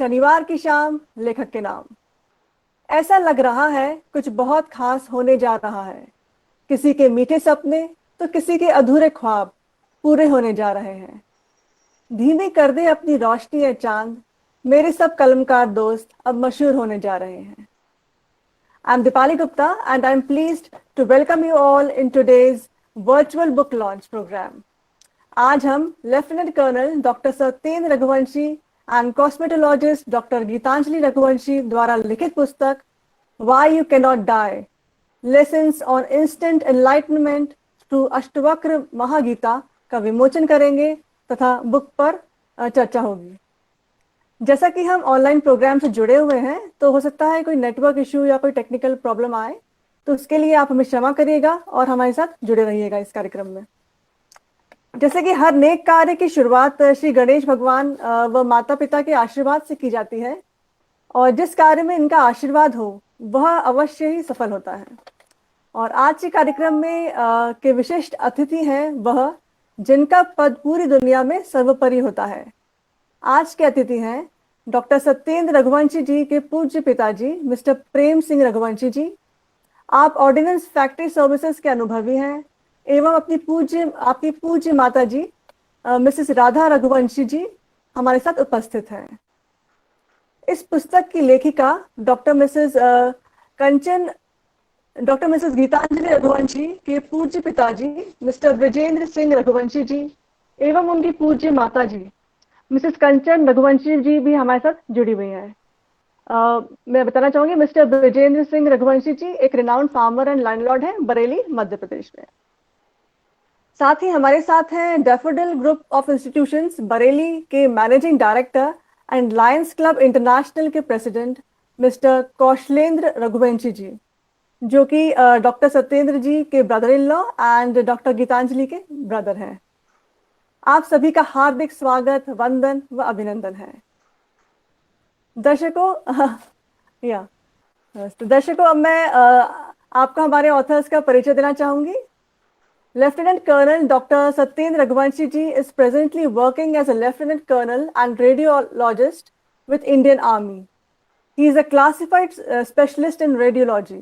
शनिवार की शाम, लेखक के नाम। ऐसा लग रहा है कुछ बहुत खास होने जा रहा है। किसी के मीठे सपने तो किसी के अधूरे ख्वाब पूरे होने जा रहे हैं। धीमी कर दे अपनी रोशनी है चांद, मेरे सब कलमकार दोस्त अब मशहूर होने जा रहे हैं। I'm Dipali Gupta and I'm pleased to welcome you all in today's virtual book launch program. आज हम lieutenant colonel doctor Satyendra Raghuvanshi and cosmetologist doctor Geetanjali Raghuvanshi द्वारा लिखित पुस्तक Why You Cannot Die, Lessons on Instant Enlightenment through Ashtavakra Mahageeta का विमोचन करेंगे तथा book पर चर्चा होगी। जैसा कि हम ऑनलाइन प्रोग्राम से जुड़े हुए हैं, तो हो सकता है कोई नेटवर्क इशू या कोई टेक्निकल प्रॉब्लम आए, तो उसके लिए आप हमें क्षमा करिएगा और हमारे साथ जुड़े रहिएगा इस कार्यक्रम में। जैसे कि हर नेक कार्य की शुरुआत श्री गणेश भगवान व माता पिता के आशीर्वाद से की जाती है, और जिस कार्य में इनका आशीर्वाद हो वह अवश्य ही सफल होता है। और आज के कार्यक्रम में के विशिष्ट अतिथि हैं वह जिनका पद पूरी दुनिया में सर्वोपरि होता है। आज के अतिथि हैं डॉक्टर सत्येंद्र रघुवंशी जी के पूज्य पिताजी मिस्टर प्रेम सिंह रघुवंशी जी। आप ऑर्डिनेंस फैक्ट्री सर्विसेज के अनुभवी हैं एवं आपकी पूज्य माता जी मिसेस राधा रघुवंशी जी हमारे साथ उपस्थित हैं। इस पुस्तक की लेखिका डॉक्टर मिसेस गीतांजलि रघुवंशी के पूज्य पिताजी मिस्टर ब्रजेंद्र सिंह रघुवंशी जी एवं उनकी पूज्य माता जी मिसेस कंचन रघुवंशी जी भी हमारे साथ जुड़ी हुई हैं। मैं बताना चाहूंगी मिस्टर ब्रजेंद्र सिंह रघुवंशी जी एक रिनाउंड फार्मर एंड लैंडलॉर्ड हैं बरेली, मध्य प्रदेश में। साथ ही हमारे साथ हैं Daffodil Group of Institutions Bareilly के managing director and Lions Club International के प्रेसिडेंट मिस्टर कौशलेंद्र रघुवंशी जी, जो कि डॉक्टर सत्येंद्र जी के brother in law and doctor Geetanjali के ब्रदर हैं। आप सभी का हार्दिक स्वागत, वंदन व अभिनंदन है। दर्शकों अब मैं आपको हमारे ऑथर्स का परिचय देना चाहूंगी। Lieutenant colonel doctor Satyendra Raghuvanshi ji is presently working as a lieutenant colonel and radiologist with Indian Army. He is a classified specialist in radiology.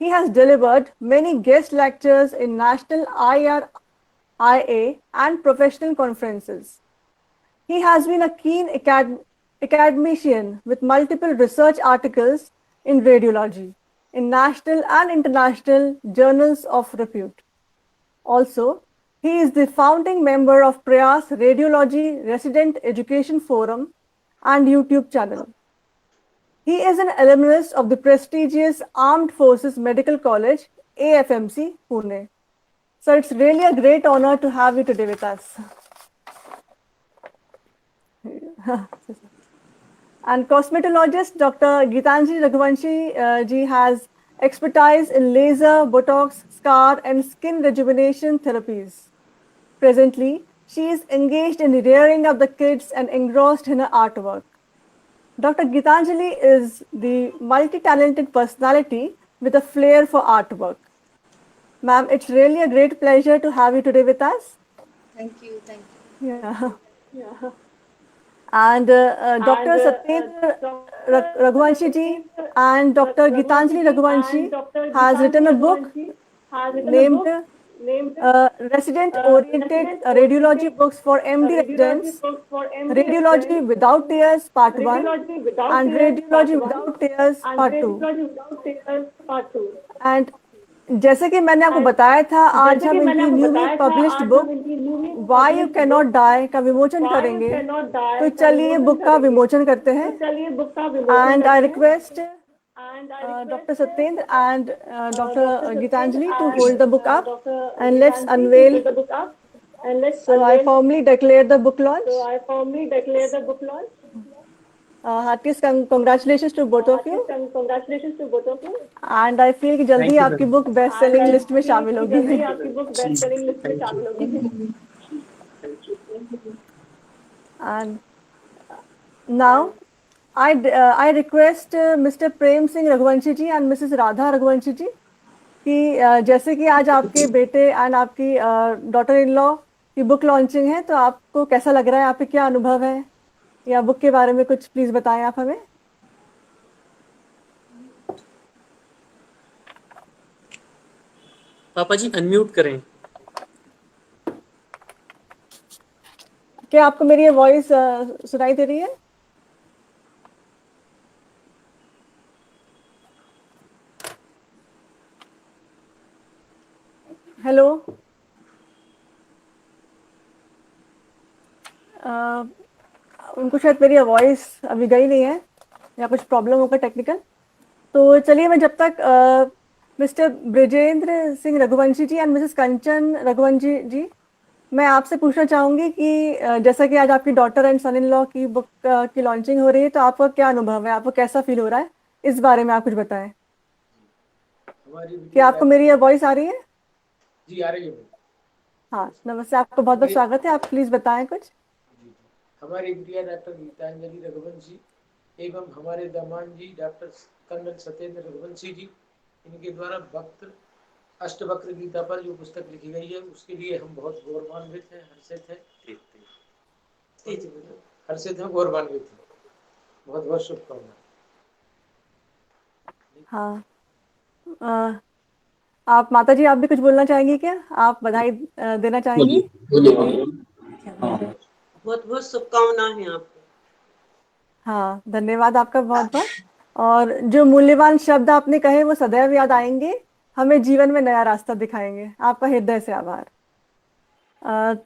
He has delivered many guest lectures in national IRIA and professional conferences. He has been a keen academician with multiple research articles in radiology in national and international journals of repute. Also, he is the founding member of Prayas Radiology Resident Education Forum and YouTube channel. He is an alumnus of the prestigious Armed Forces Medical College, AFMC, Pune. So it's really a great honor to have you today with us. And cosmetologist Dr. Geetanjali Raghuvanshi ji has expertise in laser, Botox, scar and skin rejuvenation therapies. Presently, she is engaged in rearing up the kids and engrossed in her artwork. Dr. Geetanjali is the multi-talented personality with a flair for artwork. Ma'am, it's really a great pleasure to have you today with us. Thank you. Yeah. And Dr. Satyendra Raghuvanshi ji and Dr. Geetanjali Raghuvanshi has written a book named Resident Oriented Radiology Books for MD Residents, Radiology Without Tears Part 1 and Radiology Without Tears Part 2. And जैसे कि मैंने आपको बताया था, आज हम इनकी newly published book Why You Cannot Die का विमोचन करेंगे, तो चलिए बुक का विमोचन करते हैं। And I request Dr. Satyendra and Dr. Geetanjali to hold the book up and let's unveil. So I formally declare the book launch. Heartiest congratulations to both of you. And I feel कि जल्दी आपकी book best selling list में शामिल होगी। And now I request Mr. Prem Singh Raghuvanshi ji and Mrs. Radha Raghuvanshi ji कि जैसे कि आज आपके बेटे एंड आपकी डॉटर इन लॉ की बुक लॉन्चिंग है, तो आपको कैसा लग रहा है, आपके क्या अनुभव है? या बुक के बारे में कुछ प्लीज बताएं आप हमें। पापा जी अनम्यूट करें। क्या आपको मेरी ये वॉइस सुनाई दे रही है? हेलो। उनको शायद मेरी वॉइस अभी गई नहीं है या कुछ प्रॉब्लम होगा टेक्निकल। तो चलिए, मैं जब तक mister Brijendra Singh Raghuvanshi ji and Mrs Kanchan Raghuvanshi ji, मैं आपसे पूछना चाहूंगी कि जैसा कि आज आपकी daughter and son in law की बुक की लॉन्चिंग हो रही है, तो आपका क्या अनुभव है, आपको कैसा फील हो रहा है, इस बारे में आप कुछ बताएं। हमारी क्या बिटिया आपको मेरी ये वॉइस आ रही है? जी आ रही है। हाँ, नमस्ते, आपको बहुत बहुत हमारी स्वागत है। आप प्लीज बताएं कुछ। जी, हमारी बिटिया डॉक्टर गीतांजलि रघुवंशी एवं हमारे दामाद जी डॉक्टर कर्नल सत्येंद्र रघुवंशी जी, इनके द्वारा वक्त अष्टवक्र गीता पर जो पुस्तक लिखी गई है उसके लिए हम बहुत गौरवान्वित हैं, हर्षित हैं, हर्षित हैं, गौरवान्वित हैं। बहुत बहुत शुभकामनाएं। हाँ, अ, आप माता जी, आप भी कुछ बोलना चाहेंगी क्या? आप बधाई देना चाहेंगी? बोलिए बोलिए जी। बोलिए। हाँ बहुत बहुत शुभकामनाएं हैं आपको। हाँ, धन्यवाद आपका बहुत बहुत। और जो मूल्यवान शब्द आपने कहे वो सदैव याद आएंगे, हमें जीवन में नया रास्ता दिखाएंगे। आपका हृदय से आभार।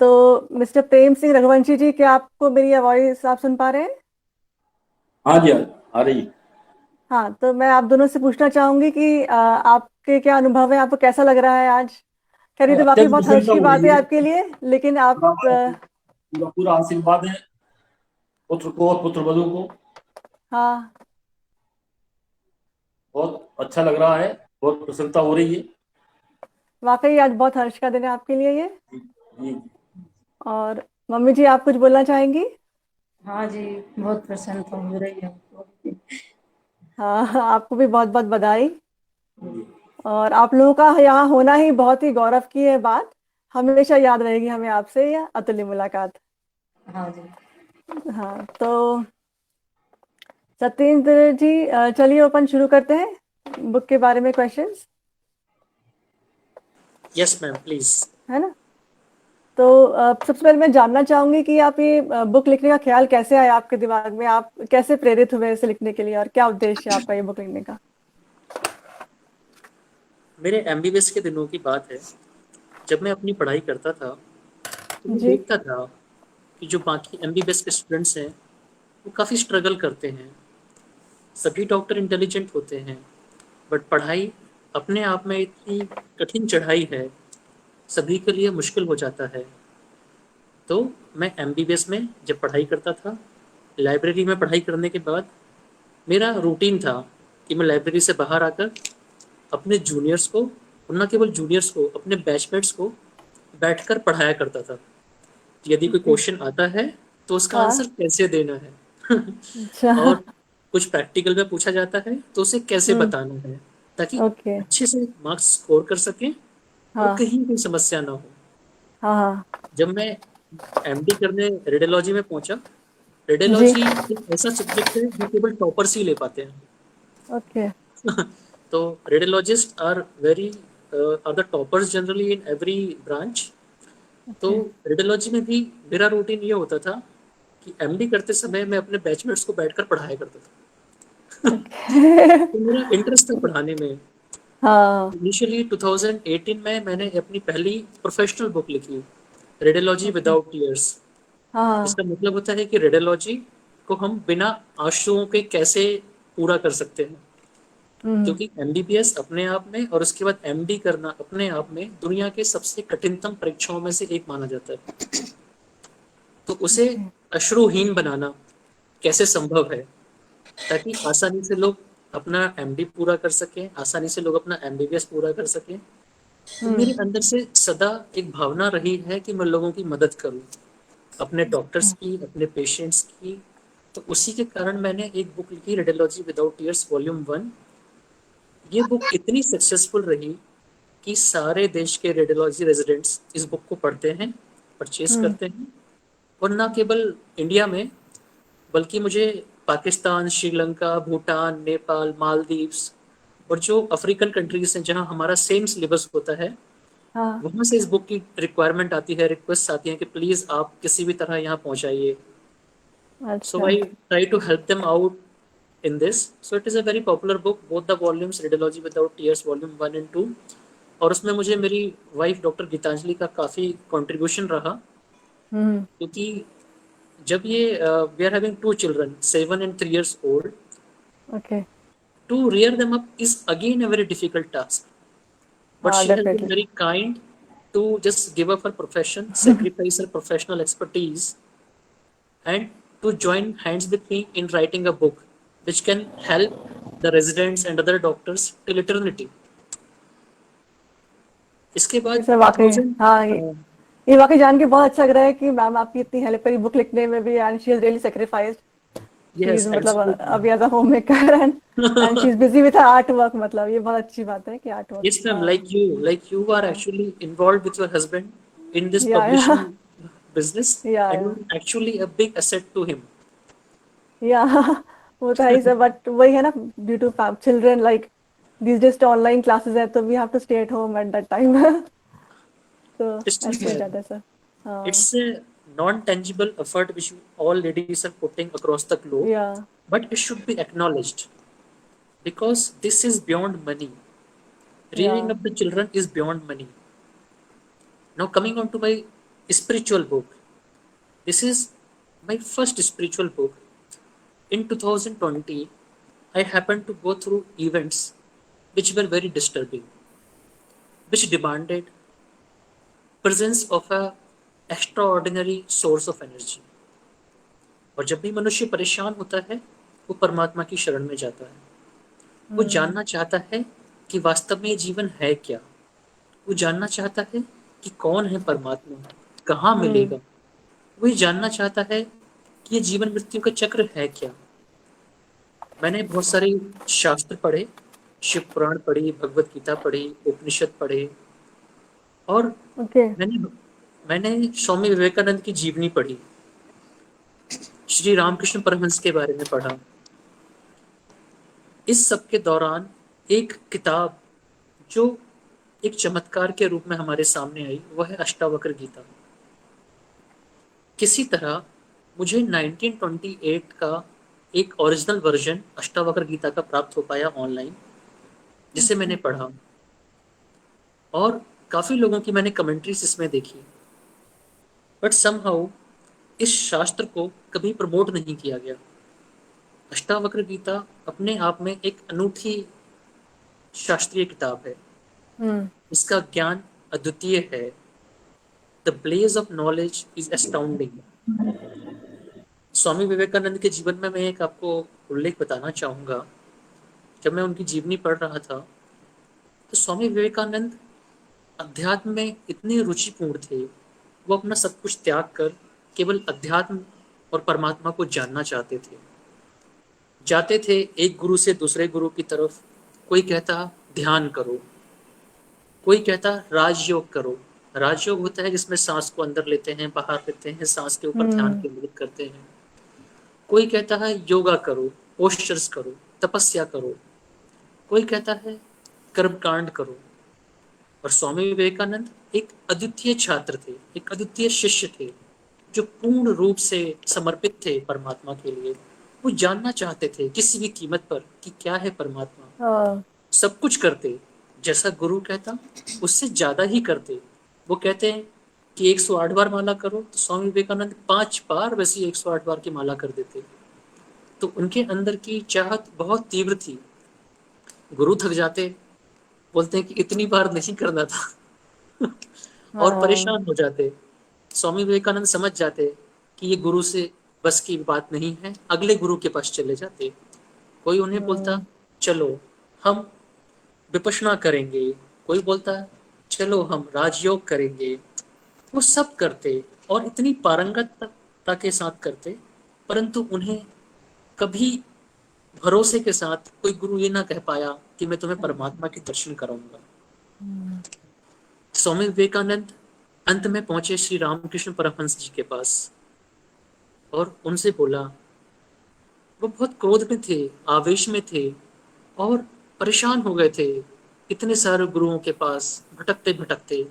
तो मिस्टर प्रेम सिंह रघुवंशी जी, क्या आपको मेरी वॉइस आप सुन पा रहे हैं? हाँ जी, आ रही। हाँ, तो मैं आप दोनों से पूछना चाहूंगी कि आपके क्या अनुभव है, आपको कैसा लग रहा है आज? खैर, ये तो वाकई अत्यंत बहुत हर्ष प्रसन्नता की हो बात रही है है। आपके लिए, लेकिन आप पूरा पूरा पूरा आशीर्वाद है पुत्र को और पुत्र वधु को। हाँ, बहुत अच्छा लग रहा है, बहुत प्रसन्नता हो रही है। वाकई आज बहुत हर्ष का दिन है आपके लिए ये। जी। और मम्मी जी, आप कुछ बोलना चाहेंगी? हाँ जी, बहुत प्रसन्नता हो रही है हमको। हाँ हाँ, आपको भी बहुत बहुत बधाई। और आप लोगों का यहाँ होना ही बहुत ही गौरव की है बात। हमेशा याद रहेगी हमें आपसे यह अतुल्य मुलाकात। हाँ जी। हाँ, तो सत्येंद्र जी, चलिए अपन शुरू करते हैं बुक के बारे में क्वेश्चंस, यस मैम प्लीज। है ना? तो सबसे पहले मैं जानना चाहूंगी कि आप ये बुक लिखने का ख्याल कैसे आया आपके दिमाग में, आप कैसे प्रेरित हुए इसे लिखने के लिए, और क्या उद्देश्य है आपका ये बुक लिखने का? मेरे एमबीबीएस के दिनों की बात है। जब मैं अपनी पढ़ाई करता था तो मैं जी। देखता था कि जो बाकी एमबीबीएस के स्टूडेंट्स हैं वो काफ़ी स्ट्रगल करते हैं। सभी डॉक्टर इंटेलिजेंट होते हैं, बट पढ़ाई अपने आप में इतनी कठिन चढ़ाई है, सभी के लिए मुश्किल हो जाता है। तो मैं एमबीबीएस में जब पढ़ाई करता था, लाइब्रेरी में पढ़ाई करने के बाद मेरा रूटीन था कि मैं लाइब्रेरी से बाहर आकर अपने जूनियर्स को, और न केवल जूनियर्स को, अपने बैचमेट्स को बैठकर पढ़ाया करता था। यदि कोई ओके। क्वेश्चन आता है तो उसका हाँ। आंसर कैसे देना है अच्छा। और कुछ प्रैक्टिकल में पूछा जाता है तो उसे कैसे हम्म। बताना है, ताकि ओके। अच्छे से मार्क्स स्कोर कर सकें और हाँ कहीं कोई समस्या ना हो। हाँ हाँ। जब मैं एमडी करने रेडियोलॉजी में पहुंचा, जी। रेडियोलॉजी एक ऐसा सब्जेक्ट है जो केवल टॉपर्स ही ले पाते हैं। ओके। तो radiologist are the toppers generally in every branch. तो ओके। रेडियोलॉजी में भी मेरा रूटीन ये होता था कि एमडी करते समय मैं अपने बैचमेट्स को बैठकर पढ़ाया करता था। ओके। तो मेरा इंटरेस्ट था पढ़ाने में। हाँ इनिशियली 2018 में मैंने अपनी पहली प्रोफेशनल बुक लिखी, रेडियोलॉजी ओके। Without tears. हाँ। इसका मतलब होता है कि रेडियोलॉजी को हम बिना आंसुओं के कैसे पूरा कर सकते हैं, हम्म। क्योंकि एमबीबीएस अपने आप में और उसके बाद एमडी करना अपने आप में दुनिया के सबसे कठिनतम परीक्षाओं में से एक माना जाता है। तो उसे ओके। अश्रुहीन बनाना कैसे संभव है, ताकि आसानी से लोग अपना एमडी पूरा कर सकें, आसानी से लोग अपना एमबीबीएस पूरा कर सकें। तो मेरे हम्म। अंदर से सदा एक भावना रही है कि मैं लोगों की मदद करूं, अपने डॉक्टर्स की, अपने पेशेंट्स की। तो उसी के कारण मैंने एक बुक लिखी, रेडियोलॉजी विदाउट टीयर्स वॉल्यूम 1। ये बुक इतनी सक्सेसफुल रही कि सारे देश के रेडियोलॉजी रेजिडेंट्स इस बुक को पढ़ते हैं, परचेज हम्म। करते हैं। और ना केवल इंडिया में, बल्कि मुझे पाकिस्तान, श्रीलंका, भूटान, नेपाल, मालदीव्स और जो अफ्रीकन कंट्रीज हैं जहाँ हमारा सेम सिलेबस होता है, हाँ। वहाँ से इस बुक की रिक्वायरमेंट आती है, रिक्वेस्ट आती है कि प्लीज़ आप किसी भी तरह यहाँ पहुँचाइए. So अच्छा। I try to help them out in this. So it is a very popular book, both the volumes, Radiology Without Tears, Volume 1 and 2. और उसमें मुझे मेरी वाइफ डॉक्टर गीतांजलि का काफ़ी कंट्रीब्यूशन रहा, हम्म। क्योंकि जब ये we are having 2 children, 7 and 3 years old, okay. to rear them up is again a very difficult task. But हाँ, she has been definitely. very kind to just give up her profession, sacrifice her professional expertise, and to join hands with me in writing a book which can help the residents and other doctors till eternity. इसके ये बाद sir वाकई, 2000 हाँ, ये वाकई जान के बहुत अच्छा लग रहा है कि मैम आपकी इतनी हेल्प करी बुक लिखने में भी, and she is really sacrificed. She is yes मतलब absolutely. अभी as a homemaker, and she is busy with art work. मतलब ये बहुत अच्छी बात है कि art work. Yes ma'am, like you are actually involved with your husband in this या publishing business, या and you're actually a big asset to him. या वो तो है ही सर, बट वही है ना, due to children, like this just online classes है, तो we have to stay at home at that time. तो It's ऐसे हो fair. जाता है सर। हाँ। It's a non-tangible effort which you all ladies are putting across the globe, या but it should be acknowledged because this is beyond money. या Rearing up the children is beyond money. Now, coming on to my spiritual book, this is my first spiritual book. In 2020, I happened to go through events which were very disturbing, which demanded presence of a extraordinary source of energy. और जब भी मनुष्य परेशान होता है, वो परमात्मा की शरण में जाता है. वो जानना चाहता है कि वास्तव में ये जीवन है क्या. वो जानना चाहता है कि कौन है परमात्मा, कहाँ मिलेगा. वो ये जानना चाहता है कि ये जीवन मृत्यु का चक्र है क्या. मैंने बहुत सारे शास्त्र पढ़े, शिव पुराण पढ़ी, भगवत गीता पढ़ी, उपनिषद पढ़े, और ओके। मैंने मैंने स्वामी विवेकानंद की जीवनी पढ़ी, श्री रामकृष्ण परमहंस के बारे में पढ़ा. इस सब के दौरान एक किताब जो एक चमत्कार के रूप में हमारे सामने आई, वह है अष्टावक्र गीता. किसी तरह मुझे 1928 का एक ओरिजिनल वर्जन अष्टावक्र गीता का प्राप्त हो पाया ऑनलाइन, जिसे मैंने पढ़ा, और काफ़ी लोगों की मैंने कमेंट्रीज इसमें देखी. बट समहाउ इस शास्त्र को कभी प्रमोट नहीं किया गया. अष्टावक्र गीता अपने आप में एक अनूठी शास्त्रीय किताब है. इसका ज्ञान अद्वितीय है. The blaze of knowledge is astounding. Swami Vivekananda के जीवन में मैं एक आपको उल्लेख बताना चाहूँगा. जब मैं उनकी जीवनी पढ़ रहा था, तो स्वामी विवेकानंद अध्यात्म में इतने रुचिपूर्ण थे. वो अपना सब कुछ त्याग कर केवल अध्यात्म और परमात्मा को जानना चाहते थे. जाते थे एक गुरु से दूसरे गुरु की तरफ. कोई कहता ध्यान करो, कोई कहता राजयोग करो. राजयोग होता है जिसमें सांस को अंदर लेते हैं, बाहर लेते हैं, सांस के ऊपर ध्यान केंद्रित करते हैं. कोई कहता है योगा करो, पोस्चर्स करो, तपस्या करो. कोई कहता है कर्मकांड करो. और स्वामी विवेकानंद एक अद्वितीय छात्र थे, एक अद्वितीय शिष्य थे, जो पूर्ण रूप से समर्पित थे परमात्मा के लिए. वो जानना चाहते थे किसी भी कीमत पर कि क्या है परमात्मा. सब कुछ करते, जैसा गुरु कहता उससे ज्यादा ही करते. वो कहते हैं कि 108 बार माला करो, तो स्वामी विवेकानंद 5 बार वैसी 108 बार की माला कर देते. तो उनके अंदर की चाहत बहुत तीव्र थी. गुरु थक जाते, बोलते हैं कि इतनी बार नहीं करना था, और परेशान हो जाते. स्वामी विवेकानंद समझ जाते कि ये गुरु से बस की बात नहीं है, अगले गुरु के पास चले जाते. कोई उन्हें बोलता चलो हम विपश्यना करेंगे, कोई बोलता चलो हम राजयोग करेंगे. वो सब करते और इतनी पारंगतता के साथ करते, परंतु उन्हें कभी भरोसे के साथ कोई गुरु ये ना कह पाया कि मैं तुम्हें परमात्मा के दर्शन कराऊंगा. स्वामी विवेकानंद अंत में पहुंचे श्री रामकृष्ण परमहंस जी के पास और उनसे बोला वो बहुत क्रोध में थे, आवेश में थे और परेशान हो गए थे। इतने सारे गुरुओं के पास भटकते भटकते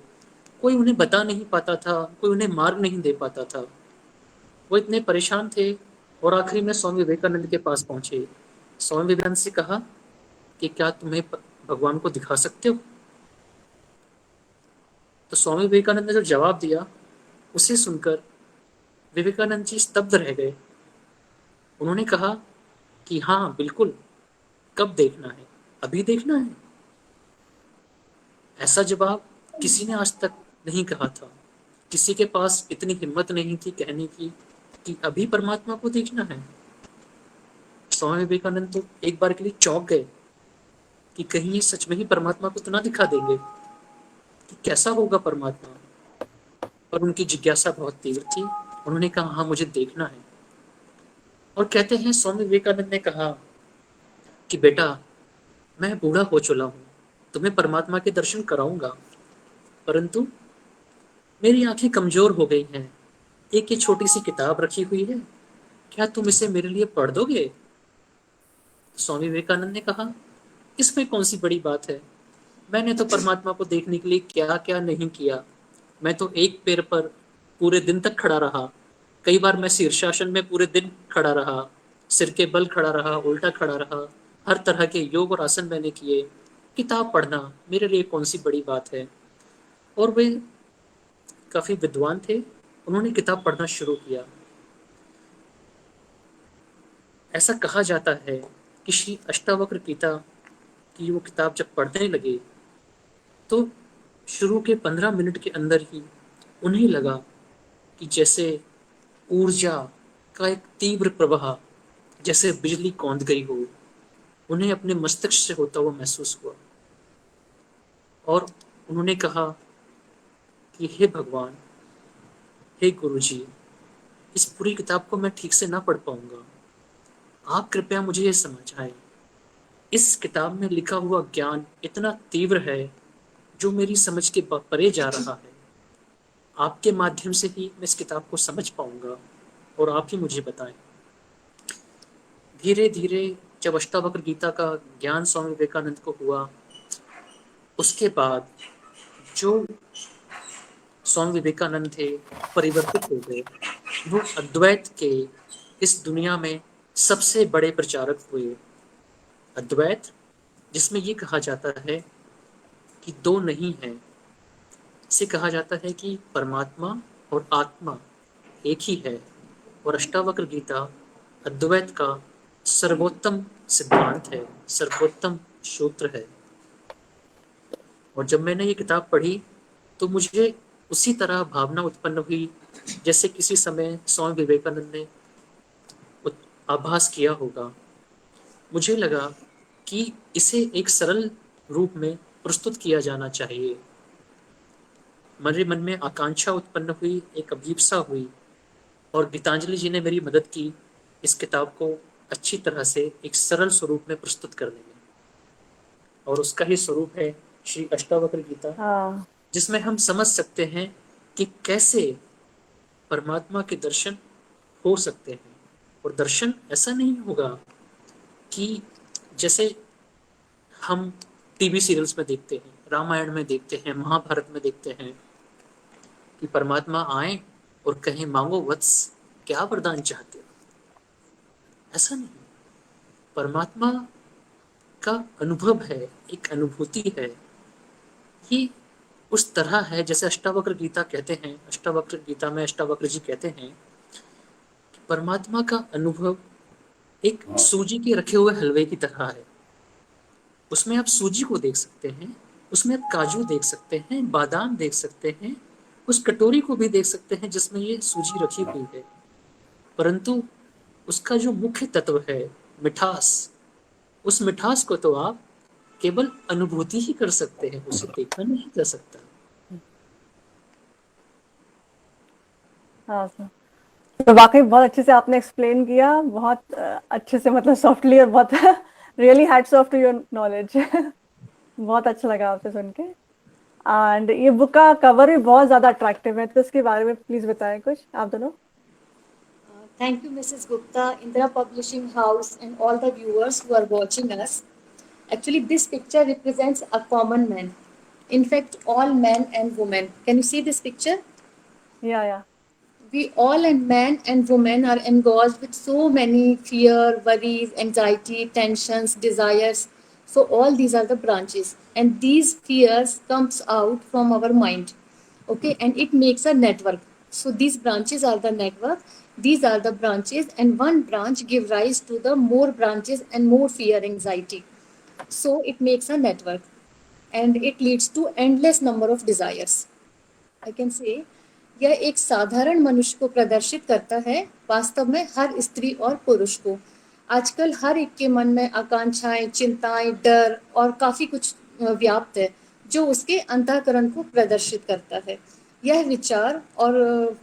कोई उन्हें बता नहीं पाता था, कोई उन्हें मार्ग नहीं दे पाता था। वो इतने परेशान थे और आखिरी में स्वामी विवेकानंद के पास पहुंचे। स्वामी विवेकानंद से कहा कि क्या तुम्हें भगवान को दिखा सकते हो? तो स्वामी विवेकानंद ने जो जवाब दिया उसे सुनकर विवेकानंद जी स्तब्ध रह गए। उन्होंने कहा कि हाँ बिल्कुल, कब देखना है? अभी देखना है। ऐसा जवाब किसी ने आज तक नहीं कहा था। किसी के पास इतनी हिम्मत नहीं थी कहने की कि अभी परमात्मा को देखना है। स्वामी विवेकानंद तो एक बार के लिए चौंक गए कि कहीं ये सच में ही परमात्मा को तो ना दिखा देंगे, कि कैसा होगा परमात्मा। पर उनकी जिज्ञासा बहुत तीव्र थी। उन्होंने कहा हाँ मुझे देखना है। और कहते हैं स्वामी विवेकानंद ने कहा कि बेटा, मैं बूढ़ा हो चुका हूँ, तुम्हें परमात्मा के दर्शन कराऊंगा, परंतु मेरी आंखें कमजोर हो गई हैं। एक ये छोटी सी किताब रखी हुई है, क्या तुम इसे मेरे लिए पढ़ दोगे? स्वामी विवेकानंद ने कहा इसमें कौन सी बड़ी बात है? मैंने तो परमात्मा को देखने के लिए क्या क्या नहीं किया। मैं तो एक पैर पर पूरे दिन तक खड़ा रहा। कई बार मैं शीर्षासन में पूरे दिन खड़ा रहा, सिर के बल खड़ा रहा, उल्टा खड़ा रहा। हर तरह के योग और आसन मैंने किए। किताब पढ़ना मेरे लिए कौन सी बड़ी बात है? और वे काफी विद्वान थे। उन्होंने किताब पढ़ना शुरू किया। ऐसा कहा जाता है कि श्री अष्टावक्र गीता की वो किताब जब पढ़ने लगे तो शुरू के 15 मिनट के अंदर ही उन्हें लगा कि जैसे ऊर्जा का एक तीव्र प्रवाह, जैसे बिजली कौंध गई हो, उन्हें अपने मस्तिष्क से होता हुआ महसूस हुआ। और उन्होंने कहा कि हे भगवान, हे गुरुजी, इस पूरी किताब को मैं ठीक से ना पढ़ पाऊंगा। आप कृपया मुझे ये समझाएं। इस किताब में लिखा हुआ ज्ञान इतना तीव्र है जो मेरी समझ के परे जा रहा है। आपके माध्यम से ही मैं इस किताब को समझ पाऊंगा और आप ही मुझे बताएं। धीरे धीरे जब अष्टावक्र गीता का ज्ञान स्वामी विवेकानंद को हुआ, उसके बाद जो स्वामी विवेकानंद थे परिवर्तित हो गए। वो अद्वैत के इस दुनिया में सबसे बड़े प्रचारक हुए। अद्वैत जिसमें ये कहा जाता है कि दो नहीं है, इसे कहा जाता है कि परमात्मा और आत्मा एक ही है। और अष्टावक्र गीता अद्वैत का सर्वोत्तम सिद्धांत है, सर्वोत्तम सूत्र है। और जब मैंने ये किताब पढ़ी तो मुझे उसी तरह भावना उत्पन्न हुई जैसे किसी समय स्वामी विवेकानंद ने आभास किया होगा। मुझे लगा कि इसे एक सरल रूप में प्रस्तुत किया जाना चाहिए। मेरे मन में आकांक्षा उत्पन्न हुई, एक अभीपसा हुई, और गीतांजलि जी ने मेरी मदद की इस किताब को अच्छी तरह से एक सरल स्वरूप में प्रस्तुत करने में। और उसका ही स्वरूप है श्री अष्टावक्र गीता, हाँ, जिसमें हम समझ सकते हैं कि कैसे परमात्मा के दर्शन हो सकते हैं। और दर्शन ऐसा नहीं होगा कि जैसे हम टीवी सीरियल्स में देखते हैं, रामायण में देखते हैं, महाभारत में देखते हैं कि परमात्मा आए और कहें मांगो वत्स, क्या वरदान चाहते हो। ऐसा नहीं। परमात्मा का अनुभव है, एक अनुभूति है। ये उस तरह है जैसे अष्टावक्र गीता कहते हैं, अष्टावक्र गीता में अष्टावक्र जी कहते हैं कि परमात्मा का अनुभव एक सूजी के रखे हुए हलवे की तरह है। उसमें आप सूजी को देख सकते हैं, उसमें आप काजू देख सकते हैं, बादाम देख सकते हैं, उस कटोरी को भी देख सकते हैं जिसमें ये सूजी रखी हुई है, परंतु उसका जो मुख्य तत्व है मिठास, उस मिठास को तो आप केवल अनुभूति ही कर सकते हैं, उसे देखा नहीं जा सकता। हाँ सर। तो वाकई बहुत अच्छे से आपने एक्सप्लेन किया, बहुत अच्छे से, मतलब सॉफ्टली, और बहुत really hats off to your knowledge. बहुत अच्छा लगा आपसे सुन के। एंड ये बुक का कवर भी बहुत ज्यादा अट्रैक्टिव है, तो इसके बारे में प्लीज बताएं कुछ आप दोनों। Thank you, Mrs. Gupta, Indira Publishing House, and all the viewers who are watching us. Actually, this picture represents a common man. In fact, all men and women. Can you see this picture? Yeah. We all and men and women are engorged with so many fear, worries, anxiety, tensions, desires. So all these are the branches, and these fears comes out from our mind. Okay, and it makes a network. So these branches are the network. These are the branches, and one branch give rise to the more branches and more fear, anxiety. So it makes a network, and it leads to endless number of desires. I can say यह एक साधारण मनुष्य को प्रदर्शित करता है, वास्तव में हर स्त्री और पुरुष को। आजकल हर एक के मन में आकांक्षाएं, चिंताएं, डर और काफी कुछ व्याप्त है, जो उसके अंतःकरण को प्रदर्शित करता है। यह विचार और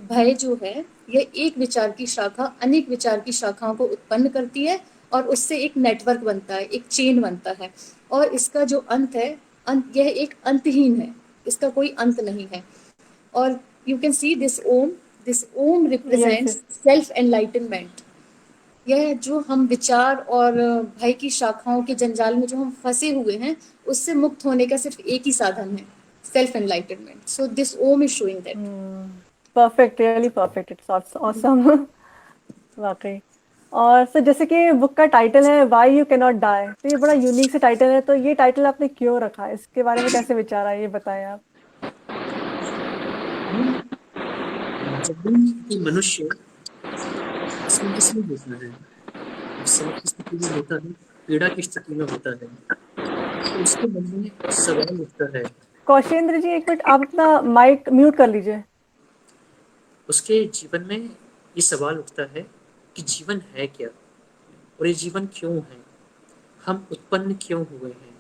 भय जो है, यह एक विचार की शाखा अनेक विचार की शाखाओं को उत्पन्न करती है, और उससे एक नेटवर्क बनता है, एक चेन बनता है, और इसका जो अंत है, यह एक अंतहीन है, इसका कोई अंत नहीं है। और you can see this om represents Yes. self enlightenment। यह जो हम विचार और भय की शाखाओं के जंजाल में जो हम फंसे हुए हैं, उससे मुक्त होने का सिर्फ एक ही साधन है, self enlightenment. So this Om is showing that. Perfect, really perfect, it's awesome. वाकई। और सर, जैसे कि बुक का टाइटल है why you can not die, तो ये बड़ा यूनिक से टाइटल है, तो ये टाइटल आपने क्यों रखा है, इसके बारे में कैसे विचार आया, ये बताएं आप। जब भी कोई मनुष्य असमंजस में होता है, गुस्सा की स्थिति में होता है, पीड़ा की स्थिति में होता है, तो उसके मन में सवाल उठता है। कौशेंद्र जी, एक मिनट, आप अपना माइक म्यूट कर लीजिए। उसके जीवन में ये सवाल उठता है कि जीवन है क्या, और ये जीवन क्यों है, हम उत्पन्न क्यों हुए हैं।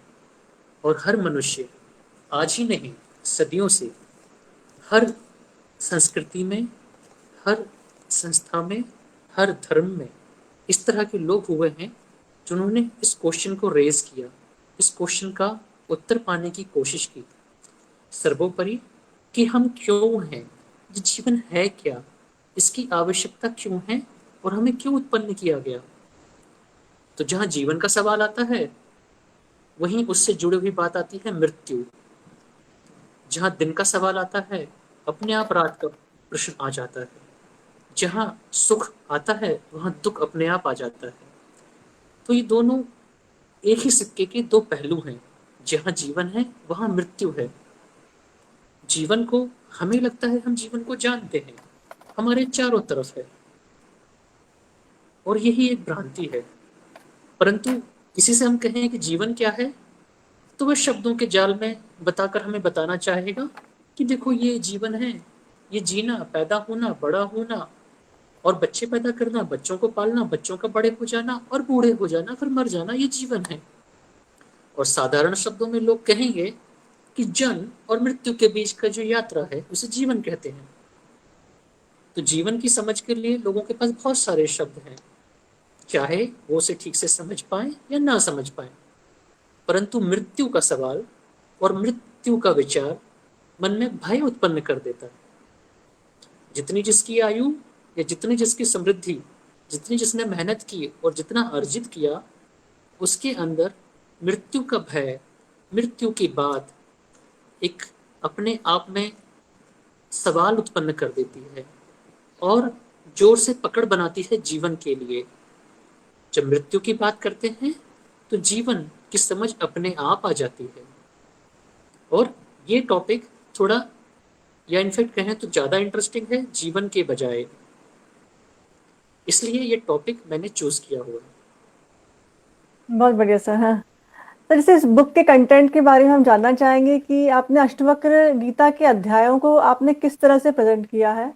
और हर मनुष्य, आज ही नहीं, सदियों से, हर संस्कृति में, हर संस्था में, हर धर्म में इस तरह के लोग हुए हैं जिन्होंने इस क्वेश्चन को रेज किया, इस क्वेश्चन का उत्तर पाने की कोशिश की। सर्वोपरि कि हम क्यों हैं, ये जीवन है क्या, इसकी आवश्यकता क्यों है, और हमें क्यों उत्पन्न किया गया। तो जहाँ जीवन का सवाल आता है, वहीं उससे जुड़ी हुई बात आती है मृत्यु। जहाँ दिन का सवाल आता है, अपने आप रात का प्रश्न आ जाता है। जहाँ सुख आता है, वहाँ दुख अपने आप आ जाता है। तो ये दोनों एक ही सिक्के के दो पहलू हैं। जहाँ जीवन है, वहाँ मृत्यु है। जीवन को, हमें लगता है हम जीवन को जानते हैं, हमारे चारों तरफ है, और यही एक भ्रांति है। परंतु इसी से हम कहें कि जीवन क्या है, तो वह शब्दों के जाल में बताकर हमें बताना चाहेगा कि देखो ये जीवन है, ये जीना, पैदा होना, बड़ा होना, और बच्चे पैदा करना, बच्चों को पालना, बच्चों का बड़े हो जाना और बूढ़े हो जाना, फिर मर जाना, ये जीवन है। और साधारण शब्दों में लोग कहेंगे कि जन्म और मृत्यु के बीच का जो यात्रा है, उसे जीवन कहते हैं। तो जीवन की समझ के लिए लोगों के पास बहुत सारे शब्द हैं, चाहे वो उसे ठीक से समझ पाए या ना समझ पाए। परंतु मृत्यु का सवाल और मृत्यु का विचार मन में भय उत्पन्न कर देता है। जितनी जिसकी आयु या जितनी जिसकी समृद्धि, जितनी जिसने मेहनत की और जितना अर्जित किया, उसके अंदर मृत्यु का भय, मृत्यु की बात एक अपने आप में सवाल उत्पन्न कर देती है और जोर से पकड़ बनाती है जीवन के लिए। जब मृत्यु की बात करते हैं तो जीवन की समझ अपने आप आ जाती है। और ये टॉपिक थोड़ा, या इनफैक्ट कहें तो ज़्यादा इंटरेस्टिंग है जीवन के बजाय, इसलिए ये टॉपिक मैंने चूज किया हुआ है। बहुत बढ़िया सर। हाँ सर, जैसे इस बुक के कंटेंट के बारे में हम जानना चाहेंगे कि आपने अष्टवक्र गीता के अध्यायों को आपने किस तरह से प्रेजेंट किया है,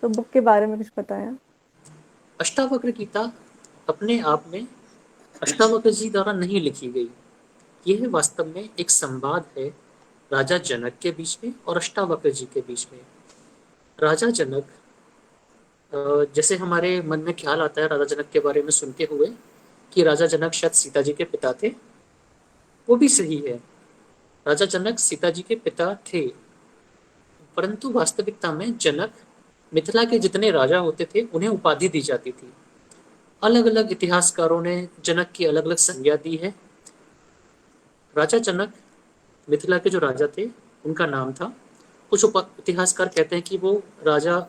तो बुक के बारे में कुछ बताया। अष्टावक्र गीता अपने आप में अष्टावक्र जी द्वारा नहीं लिखी गई। यह वास्तव में एक संवाद है राजा जनक के बीच में और अष्टावक्र जी के बीच में। राजा जनक, जैसे हमारे मन में ख्याल आता है राजा जनक के बारे में सुनते हुए कि राजा जनक शायद सीता जी के पिता थे, वो भी सही है, राजा जनक सीता जी के पिता थे। परंतु वास्तविकता में जनक मिथिला के जितने राजा होते थे उन्हें उपाधि दी जाती थी। अलग अलग इतिहासकारों ने जनक की अलग अलग संज्ञा दी है। राजा जनक मिथिला के जो राजा थे उनका नाम था। कुछ इतिहासकार कहते हैं कि वो राजा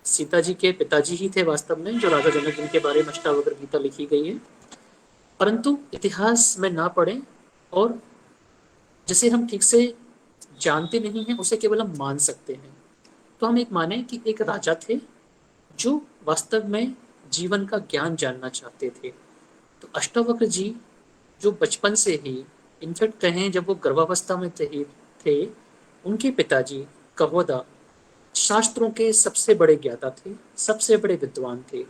सीता जी के पिताजी ही थे वास्तव में, जो राजा जनक, जिनके बारे में अष्टावक्र गीता लिखी गई है। परंतु इतिहास में ना पढ़ें और जिसे हम ठीक से जानते नहीं हैं उसे केवल हम मान सकते हैं। तो हम एक माने कि एक राजा थे जो वास्तव में जीवन का ज्ञान जानना चाहते थे। तो अष्टावक्र जी जो बचपन से ही, इनफैक्ट कहें जब वो गर्भावस्था में थे, उनके पिताजी कहोदा शास्त्रों के सबसे बड़े ज्ञाता थे, सबसे बड़े विद्वान थे।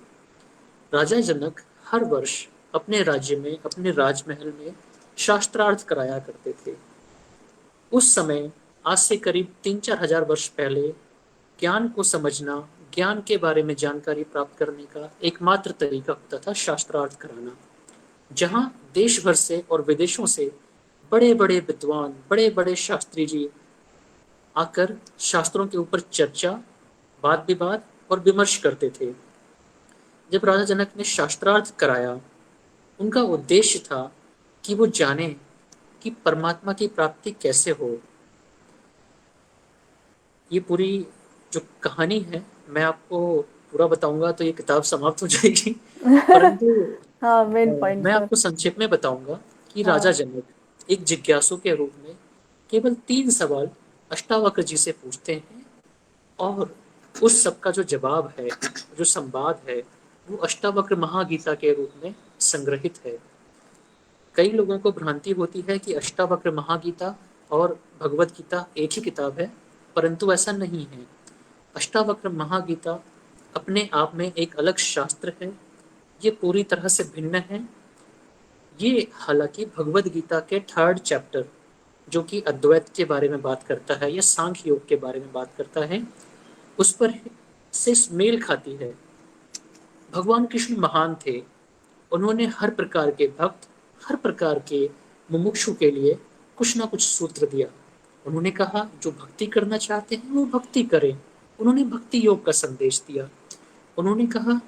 राजा जनक हर वर्ष अपने राज्य में, अपने राजमहल में शास्त्रार्थ कराया करते थे। उस समय आज से करीब 3-4 हजार वर्ष पहले ज्ञान को समझना, ज्ञान के बारे में जानकारी प्राप्त करने का एकमात्र तरीका होता था शास्त्रार्थ कराना, जहां देश भर से और विदेशों से बड़े बड़े विद्वान, बड़े बड़े शास्त्री जी आकर शास्त्रों के ऊपर चर्चा, वाद विवाद और विमर्श करते थे। जब राजा जनक ने शास्त्रार्थ कराया, उनका उद्देश्य था कि वो जाने कि परमात्मा की प्राप्ति कैसे हो। ये पूरी जो कहानी है मैं आपको पूरा बताऊंगा तो ये किताब समाप्त हो जाएगी, परंतु हाँ, मेन पॉइंट मैं सर। आपको संक्षेप में बताऊंगा कि हाँ। राजा जनक एक जिज्ञासु के रूप में केवल 3 सवाल अष्टावक्र जी से पूछते हैं और उस सब का जो जवाब है, जो संवाद है, वो अष्टावक्र महागीता के रूप में संग्रहित है। कई लोगों को भ्रांति होती है कि अष्टावक्र महागीता और भगवत गीता एक ही किताब है, परंतु ऐसा नहीं है। अष्टावक्र महागीता अपने आप में एक अलग शास्त्र है, ये पूरी तरह से भिन्न है। ये हालांकि भगवत गीता के 3rd चैप्टर, जो कि अद्वैत के बारे में बात करता है या सांख्य योग के बारे में बात करता है, उस पर से मेल खाती है। भगवान कृष्ण महान थे, उन्होंने हर प्रकार के भक्त, हर प्रकार के मुमुक्षु के लिए कुछ ना कुछ सूत्र दिया। उन्होंने कहा जो भक्ति करना चाहते हैं वो भक्ति करें, उन्होंने भक्ति योग का संदेश दिया। उन्होंने कहा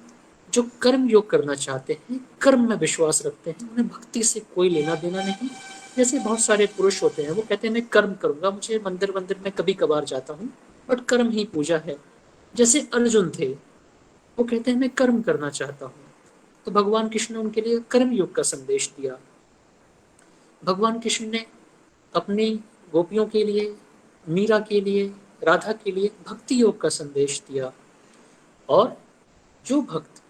जो कर्म योग करना चाहते हैं, कर्म में विश्वास रखते हैं, उन्हें भक्ति से कोई लेना देना नहीं। जैसे बहुत सारे पुरुष होते हैं, वो कहते हैं मैं कर्म करूंगा, मुझे मंदिर में कभी कभार जाता हूँ, बट कर्म ही पूजा है। जैसे अर्जुन थे, वो कहते हैं मैं कर्म करना चाहता हूँ, तो भगवान कृष्ण ने उनके लिए कर्म योग का संदेश दिया। भगवान कृष्ण ने अपनी गोपियों के लिए, मीरा के लिए, राधा के लिए भक्ति योग का संदेश दिया। और जो भक्त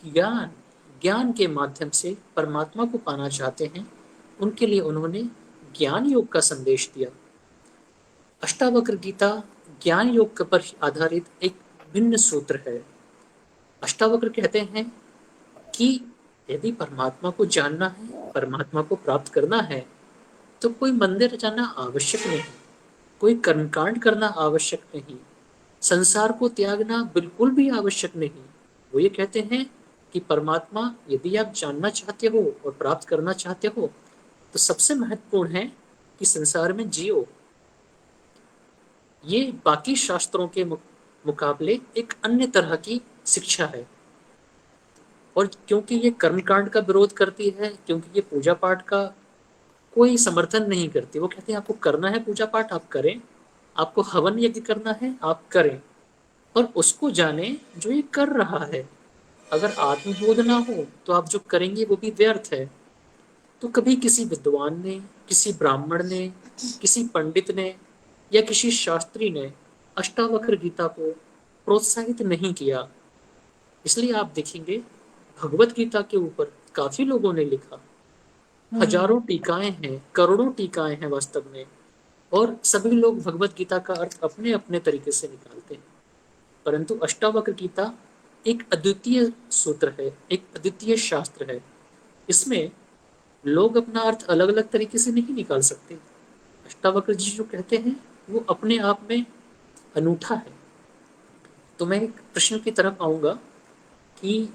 ज्ञान के माध्यम से परमात्मा को पाना चाहते हैं, उनके लिए उन्होंने ज्ञान योग का संदेश दिया। अष्टावक्र गीता ज्ञान योग पर आधारित एक भिन्न सूत्र है। अष्टावक्र कहते हैं कि यदि परमात्मा को जानना है, परमात्मा को प्राप्त करना है, तो कोई मंदिर जाना आवश्यक नहीं, कोई कर्मकांड करना आवश्यक नहीं, संसार को त्यागना बिल्कुल भी आवश्यक नहीं। वो ये कहते हैं कि परमात्मा यदि आप जानना चाहते हो और प्राप्त करना चाहते हो, तो सबसे महत्वपूर्ण है कि संसार में जियो। ये बाकी शास्त्रों के मुकाबले एक अन्य तरह की शिक्षा है। और क्योंकि ये कर्मकांड का विरोध करती है, क्योंकि ये पूजा पाठ का कोई समर्थन नहीं करती, वो कहते हैं आपको करना है पूजा पाठ आप करें, आपको हवन यज्ञ करना है आप करें, और उसको जाने जो ये कर रहा है। अगर आत्मबोध ना हो तो आप जो करेंगे वो भी व्यर्थ है। तो कभी किसी विद्वान ने, किसी ब्राह्मण ने, किसी पंडित ने या किसी शास्त्री ने अष्टावक्र गीता को प्रोत्साहित नहीं किया। इसलिए आप देखेंगे भगवत गीता के ऊपर काफी लोगों ने लिखा, हजारों टीकाएं हैं, करोड़ों टीकाएं हैं वास्तव में, और सभी लोग भगवत गीता का अर्थ अपने अपने तरीके से निकालते हैं। परंतु अष्टावक्र गीता एक अद्वितीय सूत्र है, एक अद्वितीय शास्त्र है। इसमें लोग अपना अर्थ अलग अलग तरीके से नहीं निकाल सकते। अष्टावक्र जी जो कहते हैं वो अपने आप में अनूठा है। तो मैं एक प्रश्न की तरफ आऊंगा कि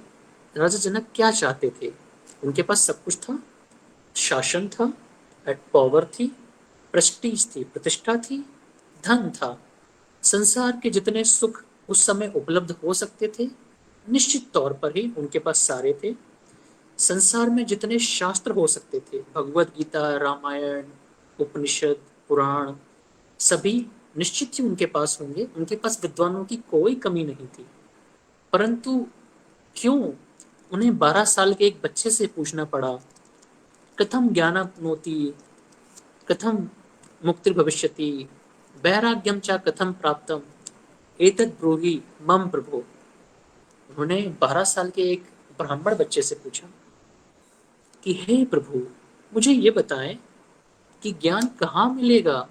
राजा जनक क्या चाहते थे। उनके पास सब कुछ था, शासन था, पावर थी, प्रेस्टीज थी, प्रतिष्ठा थी, धन था, संसार के जितने सुख उस समय उपलब्ध हो सकते थे, निश्चित तौर पर ही उनके पास सारे थे। संसार में जितने शास्त्र हो सकते थे, भगवत गीता, रामायण, उपनिषद, पुराण, सभी निश्चित ही उनके पास होंगे। उनके पास विद्वानों की कोई कमी नहीं थी। परंतु क्यों उन्हें 12 साल के एक बच्चे से पूछना पड़ा, कथम ज्ञानाप्नोति, कथम मुक्तिर्भविष्यति, वैराग्यम च कथम प्राप्तम, एतद् ब्रूहि मम प्रभो। उन्होंने 12 साल के एक ब्राह्मण बच्चे से पूछा कि हे प्रभु, मुझे ये बताएं कि ज्ञान कहाँ मिलेगा।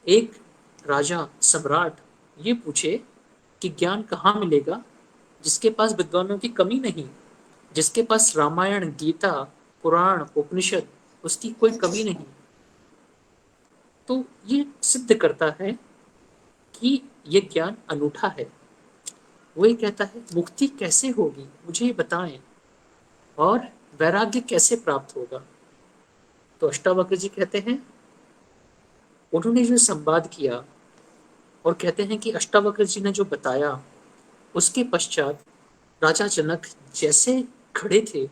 एक राजा सम्राट ये पूछे कि ज्ञान कहाँ मिलेगा, जिसके पास विद्वानों की कमी नहीं, जिसके पास रामायण, गीता, पुराण, उपनिषद, उसकी कोई कमी नहीं। तो ये सिद्ध करता है कि ये ज्ञान अनूठा है। वो ये कहता है मुक्ति कैसे होगी, मुझे ये बताएं, और वैराग्य कैसे प्राप्त होगा। तो अष्टावक्र जी कहते हैं, उन्होंने जो संवाद किया और कहते हैं कि अष्टावक्र जी ने जो बताया, उसके पश्चात राजा जनक जैसे खड़े थे।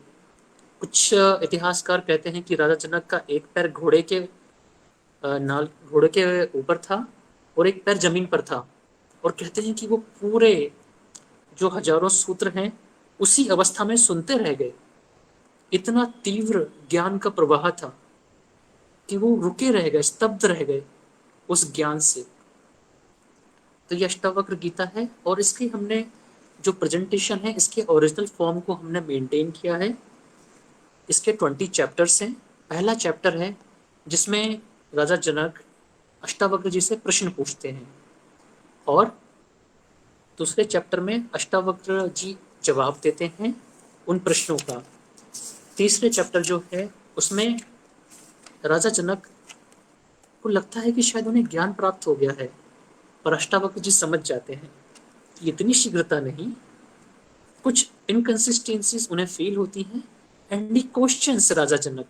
कुछ इतिहासकार कहते हैं कि राजा जनक का एक पैर घोड़े के ऊपर था और एक पैर जमीन पर था, और कहते हैं कि वो पूरे जो हजारों सूत्र हैं उसी अवस्था में सुनते रह गए। इतना तीव्र ज्ञान का प्रवाह था कि वो रुके रह गए, स्तब्ध रह गए उस ज्ञान से। तो ये अष्टावक्र गीता है, और इसकी हमने जो प्रेजेंटेशन है, इसके ओरिजिनल फॉर्म को हमने मेंटेन किया है। इसके 20 चैप्टर्स हैं। पहला चैप्टर है जिसमें राजा जनक अष्टावक्र जी से प्रश्न पूछते हैं, और दूसरे चैप्टर में अष्टावक्र जी जवाब देते हैं उन प्रश्नों का। तीसरे चैप्टर जो है उसमें राजा जनक को लगता है कि शायद उन्हें ज्ञान प्राप्त हो गया है, पर अष्टावक्र जी समझ जाते हैं कि इतनी शीघ्रता नहीं, कुछ इनकंसिस्टेंसीज उन्हें फील होती हैं। And he questions Raja Janak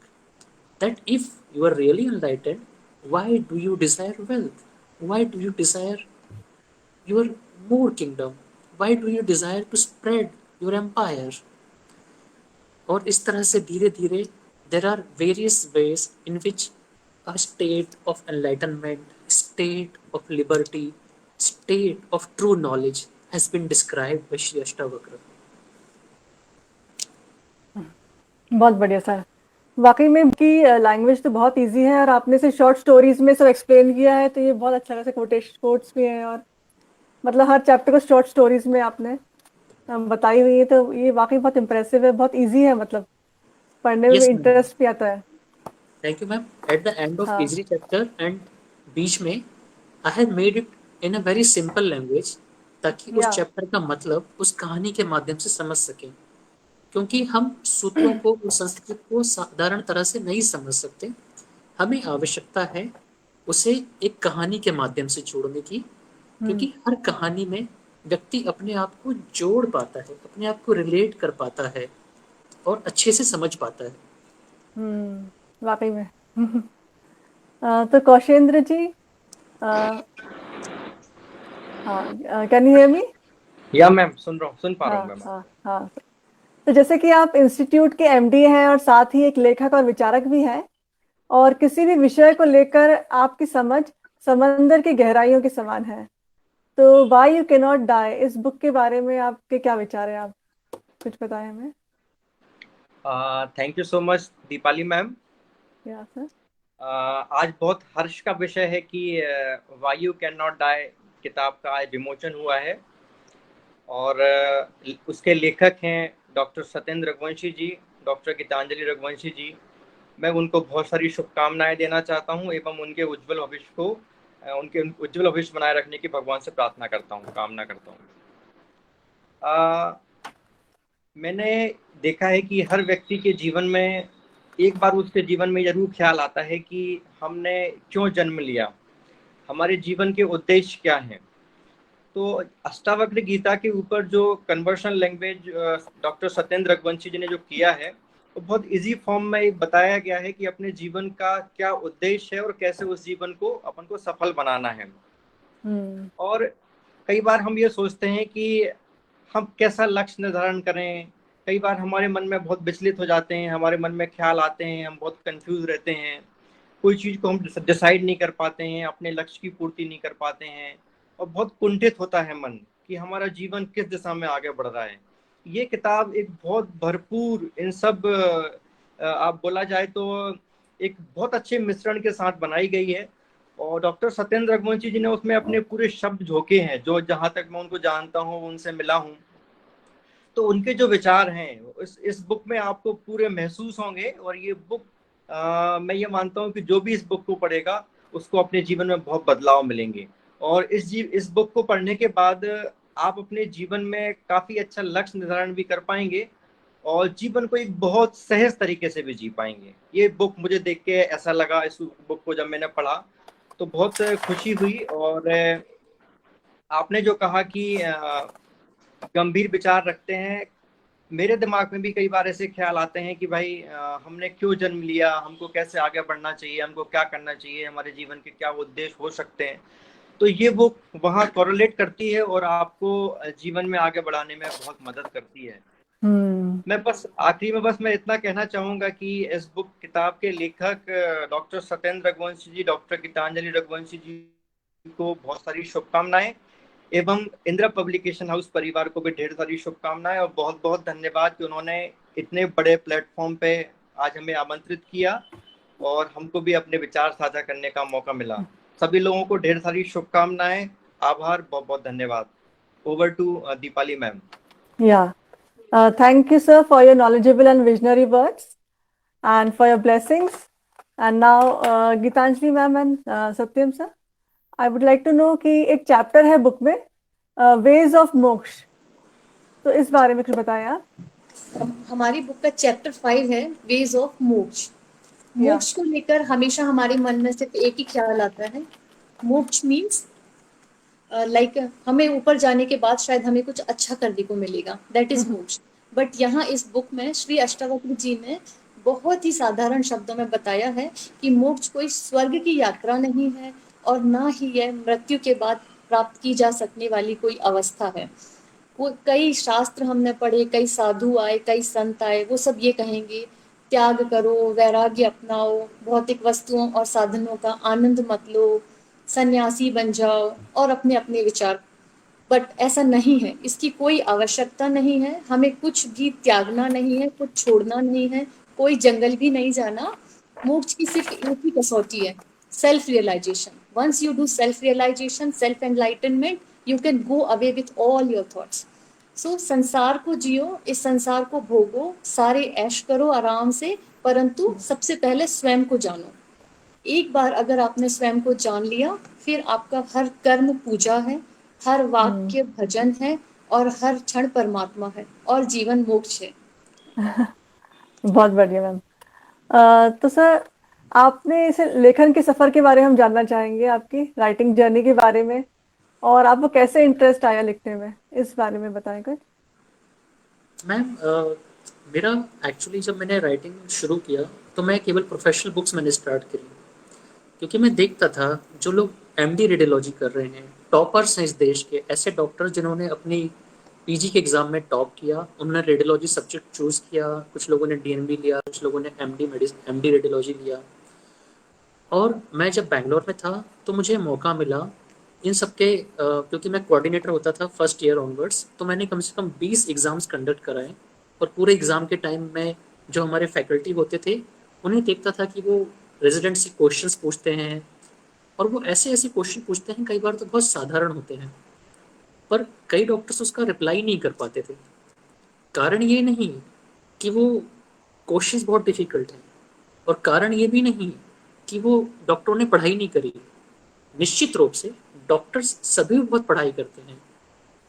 that if you are really enlightened, why do you desire wealth? Why do you desire your more kingdom? Why do you desire to spread your empire? और इस तरह से धीरे धीरे there are various ways in which a state of enlightenment, state of liberty, state of true knowledge has been described by Shri Ashtavakra. बहुत बढ़िया sir. वाकई में की लैंग्वेज तो बहुत इजी है, और आपने से शॉर्ट स्टोरीज में सब एक्सप्लेन किया है, तो ये बहुत अच्छा लगा। कोट्स भी हैं, और मतलब हर चैप्टर को शॉर्ट स्टोरीज में आपने बताई हुई है, तो ये वाकई बहुत इम्प्रेसिव है, बहुत इजी है, मतलब पढ़ने में Yes, ma'am. इंटरेस्ट भी आता है। Thank you, ma'am. At the end of हाँ। every chapter and बीच में I have made it in a very simple language, ताकि उस Yeah. चैप्टर का मतलब उस कहानी के माध्यम से समझ सकें, क्योंकि हम सूत्रों को और संस्कृत को साधारण तरह से नहीं समझ सकते। हमें आवश्यकता है उसे एक कहानी के माध्यम से जोड़ने की, क्योंकि हर कहानी में व्यक्ति अपने आप को जोड़ पाता है, अपने आप को रिलेट कर पाता है और अच्छे से समझ पाता है। वाकई में। तो कौशेंद्र जी, हाँ, कैन यू हियर मी? या मैम, सुन पा रहा हूँ मैम। हाँ। तो जैसे कि आप इंस्टीट्यूट के एमडी हैं, और साथ ही एक लेखक और विचारक भी हैं, और किसी भी विषय को लेकर आपकी समझ समंदर की गहराइयों के समान है। तो why you can not die, इस बुक के बारे में आपके क्या विचार हैं? आप कुछ बताएं हमें। Thank you so much Deepali ma'am. या सर। आज बहुत हर्ष का विषय है कि why you can not die किताब का आज विमोचन हुआ है, और उसके लेखक हैं डॉक्टर सत्येंद्र रघुवंशी जी, डॉक्टर गीतांजलि रघुवंशी जी। मैं उनको बहुत सारी शुभकामनाएं देना चाहता हूं, एवं उनके उज्जवल भविष्य को, उनके उज्जवल भविष्य बनाए रखने की भगवान से प्रार्थना करता हूं, कामना करता हूं। मैंने देखा है कि हर व्यक्ति के जीवन में एक बार उसके जीवन में जरूर ख्याल आता है कि हमने क्यों जन्म लिया, हमारे जीवन के उद्देश्य क्या हैं। तो अष्टावक्र गीता के ऊपर जो conversion language doctor Satyendra Raghuvanshi ji ने जो किया है, वो बहुत इजी फॉर्म में बताया गया है कि अपने जीवन का क्या उद्देश्य है और कैसे उस जीवन को अपन को सफल बनाना है। और कई बार हम ये सोचते हैं कि हम कैसा लक्ष्य निर्धारण करें। कई बार हमारे मन में बहुत विचलित हो जाते हैं, हमारे मन में ख्याल आते हैं, हम बहुत कंफ्यूज रहते हैं, कोई चीज़ को हम डिसाइड नहीं कर पाते हैं, अपने लक्ष्य की पूर्ति नहीं कर पाते हैं, और बहुत कुंठित होता है मन कि हमारा जीवन किस दिशा में आगे बढ़ रहा है। ये किताब एक बहुत भरपूर इन सब आप बोला जाए तो एक बहुत अच्छे मिश्रण के साथ बनाई गई है, और डॉक्टर सत्येंद्र रघुवंशी जी ने उसमें अपने पूरे शब्द झोंके हैं। जो जहाँ तक मैं उनको जानता हूँ, उनसे मिला हूँ, तो उनके जो विचार हैं इस बुक में आपको पूरे महसूस होंगे। और ये बुक मैं ये मानता हूँ कि जो भी इस बुक को पढ़ेगा उसको अपने जीवन में बहुत बदलाव मिलेंगे, और इस बुक को पढ़ने के बाद आप अपने जीवन में काफ़ी अच्छा लक्ष्य निर्धारण भी कर पाएंगे, और जीवन को एक बहुत सहज तरीके से भी जी पाएंगे। ये बुक मुझे देख के ऐसा लगा, इस बुक को जब मैंने पढ़ा तो बहुत खुशी हुई। और आपने जो कहा कि गंभीर विचार रखते हैं, मेरे दिमाग में भी कई बार ऐसे ख्याल आते हैं कि भाई हमने क्यों जन्म लिया, हमको कैसे आगे बढ़ना चाहिए, हमको क्या करना चाहिए, हमारे जीवन के क्या उद्देश्य हो सकते हैं। तो ये बुक वहाँ कोरिलेट करती है और आपको जीवन में आगे बढ़ाने में बहुत मदद करती है। मैं बस आखिरी में मैं इतना कहना चाहूंगा कि इस बुक किताब के लेखक डॉक्टर सत्येंद्र रघुवंशी जी, डॉक्टर गीतांजलि रघुवंशी जी को बहुत सारी शुभकामनाएं, एवं इंदिरा पब्लिकेशन हाउस परिवार को भी ढेर सारी शुभकामनाएं, और बहुत बहुत धन्यवाद कि उन्होंने इतने बड़े प्लेटफॉर्म पे आज हमें आमंत्रित किया और हमको भी अपने विचार साझा करने का मौका मिला। सभी लोगों को ढेर सारी शुभकामनाएं, आभार, बहुत बहुत धन्यवाद। Over to Deepali ma'am. Yeah. Thank you, sir, for your knowledgeable and visionary words and for your blessings. And now, Gitanjali ma'am and Satyam sir, I would like to know कि एक चैप्टर है बुक में ways of मोक्ष, तो इस बारे में कुछ बताएं आप। हमारी बुक का चैप्टर 5 है वेज ऑफ मोक्ष। मोक्ष को लेकर हमेशा हमारे मन में सिर्फ एक ही ख्याल आता है, मोक्ष मीन्स लाइक हमें ऊपर जाने के बाद शायद हमें कुछ अच्छा करने को मिलेगा, दैट इज मोक्ष। बट यहाँ इस बुक में श्री अष्टावक्र जी ने बहुत ही साधारण शब्दों में बताया है कि मोक्ष कोई स्वर्ग की यात्रा नहीं है, और ना ही यह मृत्यु के बाद प्राप्त की जा सकने वाली कोई अवस्था है। वो कई शास्त्र हमने पढ़े, कई साधु आए, कई संत आए, वो सब ये कहेंगे त्याग करो, वैराग्य अपनाओ, भौतिक वस्तुओं और साधनों का आनंद मत लो, सन्यासी बन जाओ, और अपने अपने विचार। बट ऐसा नहीं है, इसकी कोई आवश्यकता नहीं है, हमें कुछ भी त्यागना नहीं है, कुछ छोड़ना नहीं है, कोई जंगल भी नहीं जाना। मोक्ष की सिर्फ एक ही कसौटी है, self realisation. Once you do self realisation, self enlightenment, you can go away with all your thoughts. So संसार को जियो, इस संसार को भोगो, सारे ऐश करो आराम से, परंतु सबसे पहले स्वयं को जानो। एक बार अगर आपने स्वयं को जान लिया, फिर आपका हर कर्म पूजा है, हर वाक्य भजन है, और हर क्षण परमात्मा है, और जीवन मोक्ष है। बहुत बढ़िया मैम। तो सर, आपने इसे लेखन के सफर के बारे में हम जानना चाहेंगे, आपकी राइटिंग जर्नी के बारे में, और आपको कैसे इंटरेस्ट आया लिखने में, इस बारे में बताएं कुछ। मैम मेरा एक्चुअली जब मैंने राइटिंग शुरू किया तो मैं केवल प्रोफेशनल बुक्स मैंने स्टार्ट करी, क्योंकि मैं देखता था जो लोग एमडी रेडियोलॉजी कर रहे हैं, टॉपर्स हैं इस देश के, ऐसे डॉक्टर जिन्होंने अपनी पीजी के एग्ज़ाम में टॉप किया, उन्होंने रेडियोलॉजी सब्जेक्ट चूज़ किया, कुछ लोगों ने डीएनबी लिया, कुछ लोगों ने एमडी रेडियोलॉजी लिया। और मैं जब बैंगलोर में था तो मुझे मौका मिला इन सब के क्योंकि मैं कोऑर्डिनेटर होता था फर्स्ट ईयर ऑनवर्ड्स, तो मैंने कम से कम 20 एग्ज़ाम्स कंडक्ट कराए, और पूरे एग्ज़ाम के टाइम में जो हमारे फैकल्टी होते थे उन्हें देखता था कि वो रेजिडेंट से क्वेश्चंस पूछते हैं, और वो ऐसे ऐसे क्वेश्चन पूछते हैं, कई बार तो बहुत साधारण होते हैं, पर कई डॉक्टर्स उसका रिप्लाई नहीं कर पाते थे। कारण ये नहीं कि वो क्वेश्चंस बहुत डिफ़िकल्ट हैं, और कारण ये भी नहीं कि वो डॉक्टरों ने पढ़ाई नहीं करी। निश्चित रूप से डॉक्टर्स सभी बहुत पढ़ाई करते हैं,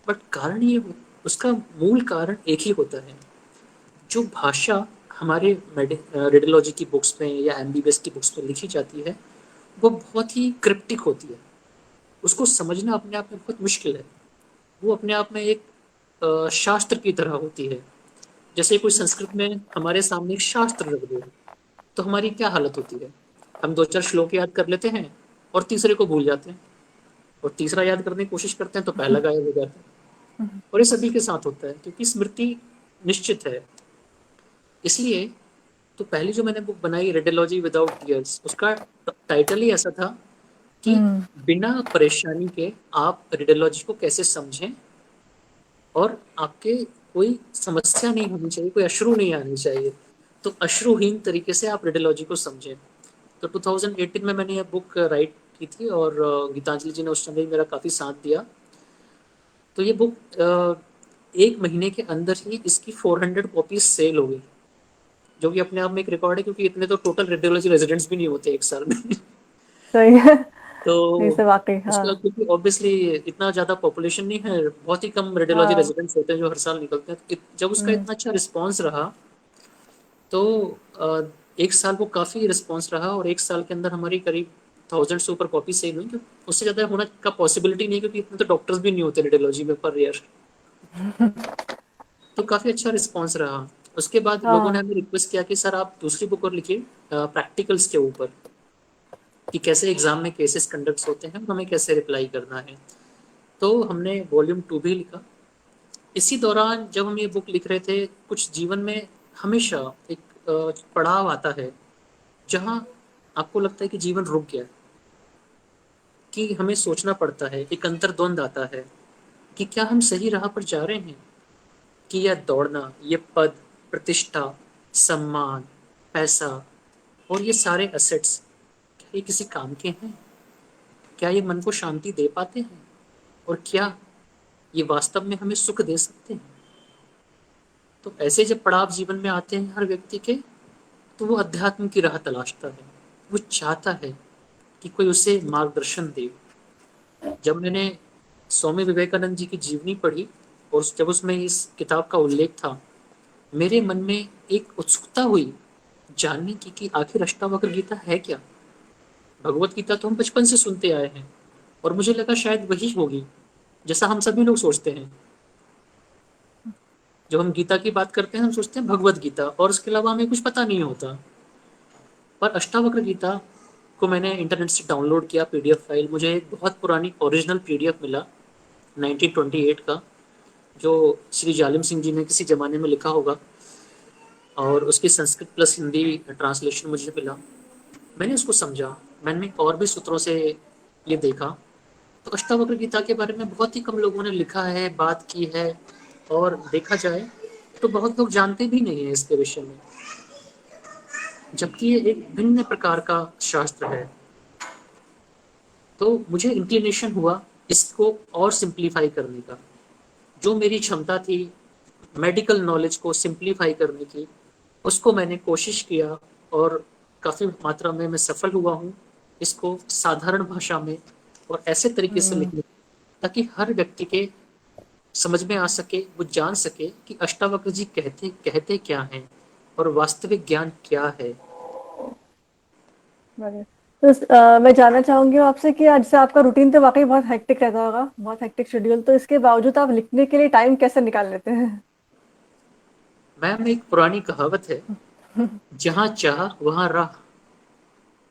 बट कारण ये उसका मूल कारण एक ही होता है, जो भाषा हमारे रेडियोलॉजी की बुक्स में या एमबीबीएस की बुक्स में लिखी जाती है वो बहुत ही क्रिप्टिक होती है, उसको समझना अपने आप में बहुत मुश्किल है। वो अपने आप में एक शास्त्र की तरह होती है। जैसे कोई संस्कृत में हमारे सामने एक शास्त्र रख दो तो हमारी क्या हालत होती है, हम 2-4 श्लोक याद कर लेते हैं और तीसरे को भूल जाते हैं। और तीसरा याद करने की कोशिश करते हैं तो पहला गायब हो जाता है। और ये सभी के साथ होता है क्योंकि स्मृति निश्चित है। इसलिए तो पहली जो मैंने बुक बनाई रेडियोलॉजी विदाउट टीयर्स, उसका टाइटल ही ऐसा था कि बिना परेशानी के आप रेडियोलॉजी को कैसे समझें और आपके कोई समस्या नहीं होनी चाहिए, कोई अश्रु नहीं आनी चाहिए, तो अश्रुहीन तरीके से आप रेडियोलॉजी को समझें। तो 2018 में मैंने ये बुक राइट की थी और गीतांजलि जी ने उस समय मेरा काफ़ी साथ दिया। तो ये बुक 1 महीने के अंदर ही इसकी 400 कॉपीज सेल हो गई, जो कि अपने आप में एक रिकॉर्ड है क्योंकि इतने तो टोटल रेडियोलॉजी रेजिडेंट्स भी नहीं होते एक साल में। सही है। तो नहीं से वाकई, हाँ। उसका क्योंकि ऑब्वियसली इतना ज़्यादा पॉपुलेशन नहीं है, बहुत ही कम रेडियोलॉजी हाँ। रेजिडेंट्स होते हैं जो हर साल निकलते हैं। तो जब उसका इतना अच्छा रिस्पॉन्स रहा तो 1 साल वो काफ़ी रिस्पॉन्स रहा और 1 साल के अंदर हमारी करीब 1000 से ऊपर कॉपी सेल हुई। क्योंकि उससे ज़्यादा होना का पॉसिबिलिटी नहीं, क्योंकि इतने तो डॉक्टर्स भी नहीं होते रेडियोलॉजी में पर ईयर। तो काफ़ी अच्छा रिस्पॉन्स रहा। उसके बाद लोगों ने हाँ। हमें रिक्वेस्ट किया कि सर आप दूसरी बुक और लिखिए प्रैक्टिकल्स के ऊपर, कि कैसे एग्जाम में केसेस कंडक्ट होते हैं और हमें कैसे रिप्लाई करना है। तो हमने वॉल्यूम 2 भी लिखा। इसी दौरान जब हम ये बुक लिख रहे थे, कुछ जीवन में हमेशा एक पड़ाव आता है जहाँ आपको लगता है कि जीवन रुक गया है, कि हमें सोचना पड़ता है, एक अंतर्द्वंद आता है कि क्या हम सही राह पर जा रहे हैं, कि यह दौड़ना, ये पद, प्रतिष्ठा, सम्मान, पैसा और ये सारे असेट्स क्या ये किसी काम के हैं? क्या ये मन को शांति दे पाते हैं? और क्या ये वास्तव में हमें सुख दे सकते हैं? तो ऐसे जब पड़ाव जीवन में आते हैं हर व्यक्ति के, तो वो अध्यात्म की राह तलाशता है। वो चाहता है कि कोई उसे मार्गदर्शन दे। जब मैंने स्वामी विवेकानंद जी की जीवनी पढ़ी और जब उसमें इस किताब का उल्लेख था, मेरे मन में एक उत्सुकता हुई जानने की कि आखिर अष्टावक्र गीता है क्या। भगवत गीता तो हम बचपन से सुनते आए हैं और मुझे लगा शायद वही होगी, जैसा हम सभी लोग सोचते हैं। जब हम गीता की बात करते हैं हम सोचते हैं भगवत गीता, और उसके अलावा हमें कुछ पता नहीं होता। पर अष्टावक्र गीता को मैंने इंटरनेट से डाउनलोड किया, पीडीएफ फाइल। मुझे एक बहुत पुरानी ओरिजिनल पीडीएफ मिला 1928 का, जो श्री जालिम सिंह जी ने किसी ज़माने में लिखा होगा, और उसकी संस्कृत प्लस हिंदी ट्रांसलेशन मुझे मिला। मैंने उसको समझा, मैंने और भी सूत्रों से ये देखा। तो अष्टावक्र गीता के बारे में बहुत ही कम लोगों ने लिखा है, बात की है, और देखा जाए तो बहुत लोग जानते भी नहीं हैं इसके विषय में, जबकि ये एक भिन्न प्रकार का शास्त्र है। तो मुझे इंक्लिनेशन हुआ इसको और सिंप्लीफाई करने का। जो मेरी क्षमता थी मेडिकल नॉलेज को सिंप्लीफाई करने की, उसको मैंने कोशिश किया और काफ़ी मात्रा में मैं सफल हुआ हूँ इसको साधारण भाषा में और ऐसे तरीके से लिखने, ताकि हर व्यक्ति के समझ में आ सके, वो जान सके कि अष्टावक्र जी कहते कहते क्या हैं और वास्तविक ज्ञान क्या है। बढ़िया। तो मैं जानना चाहूंगी आपसे कि आज से आपका रूटीन तो वाकई बहुत हेक्टिक रहता होगा, बहुत हेक्टिक शेड्यूल, तो इसके बावजूद आप लिखने के लिए टाइम कैसे निकाल लेते हैं? मैम एक पुरानी कहावत है, जहाँ चाह वहाँ राह।